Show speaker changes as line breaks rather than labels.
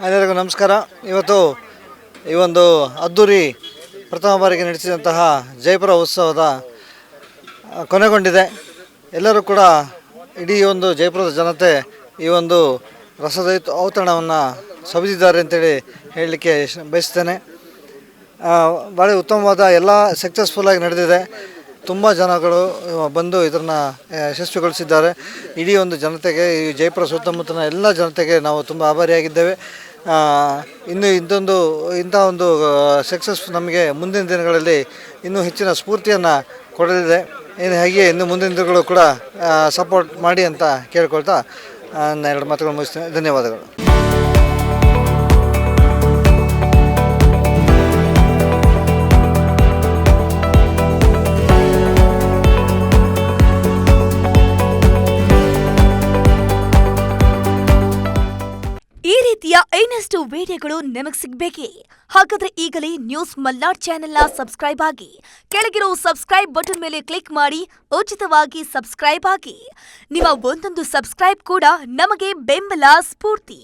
ಎಲ್ಲರಿಗೂ ನಮಸ್ಕಾರ. ಇವತ್ತು ಈ ಒಂದು ಅದ್ದೂರಿ ಪ್ರಥಮ ಬಾರಿಗೆ ನಡೆಸಿದಂತಹ ಜಯಪುರ ಉತ್ಸವದ ಕೊನೆಗೊಂಡಿದೆ. ಎಲ್ಲರೂ ಕೂಡ ಇಡೀ ಒಂದು ಜಯಪುರದ ಜನತೆ ಈ ಒಂದು ರಸದ ಔತಣವನ್ನು ಸವಿದಿದ್ದಾರೆ ಅಂತೇಳಿ ಹೇಳಲಿಕ್ಕೆ ಬಯಸ್ತೇನೆ. ಭಾಳ ಉತ್ತಮವಾದ ಎಲ್ಲ ಸಕ್ಸಸ್ಫುಲ್ಲಾಗಿ ನಡೆದಿದೆ. ತುಂಬ ಜನಗಳು ಬಂದು ಇದನ್ನು ಯಶಸ್ವಿಗೊಳಿಸಿದ್ದಾರೆ. ಇಡೀ ಒಂದು ಜನತೆಗೆ, ಈ ಜಯಪುರ ಸುತ್ತಮುತ್ತಲಿನ ಎಲ್ಲ ಜನತೆಗೆ ನಾವು ತುಂಬ ಆಭಾರಿಯಾಗಿದ್ದೇವೆ. ಇನ್ನು ಇಂಥ ಒಂದು ಸಕ್ಸಸ್ ನಮಗೆ ಮುಂದಿನ ದಿನಗಳಲ್ಲಿ ಇನ್ನೂ ಹೆಚ್ಚಿನ ಸ್ಫೂರ್ತಿಯನ್ನು ಕೊಡಲಿದೆ. ಹಾಗೆ ಇನ್ನು ಮುಂದಿನ ದಿನಗಳು ಕೂಡ ಸಪೋರ್ಟ್ ಮಾಡಿ ಅಂತ ಕೇಳ್ಕೊಳ್ತಾ ನಾನು ಎರಡು ಮಾತುಗಳು ಮುಗಿಸ್ತೇನೆ. ಧನ್ಯವಾದಗಳು.
ಈ ರೀತಿಯ ಇನ್ನಷ್ಟು ವಿಡಿಯೋಗಳು ನಿಮಗೆ ಸಿಗಬೇಕೇ? ಹಾಗಾದ್ರೆ ಈಗಲೇ ನ್ಯೂಸ್ ಮಲ್ನಾಡ್ ಚಾನೆಲ್ನ ಸಬ್ಸ್ಕ್ರೈಬ್ ಆಗಿ, ಕೆಳಗಿರೋ ಸಬ್ಸ್ಕ್ರೈಬ್ ಬಟನ್ ಮೇಲೆ ಕ್ಲಿಕ್ ಮಾಡಿ ಉಚಿತವಾಗಿ ಸಬ್ಸ್ಕ್ರೈಬ್ ಆಗಿ. ನಿಮ್ಮ ಒಂದೊಂದು ಸಬ್ಸ್ಕ್ರೈಬ್ ಕೂಡ ನಮಗೆ ಬೆಂಬಲ, ಸ್ಫೂರ್ತಿ.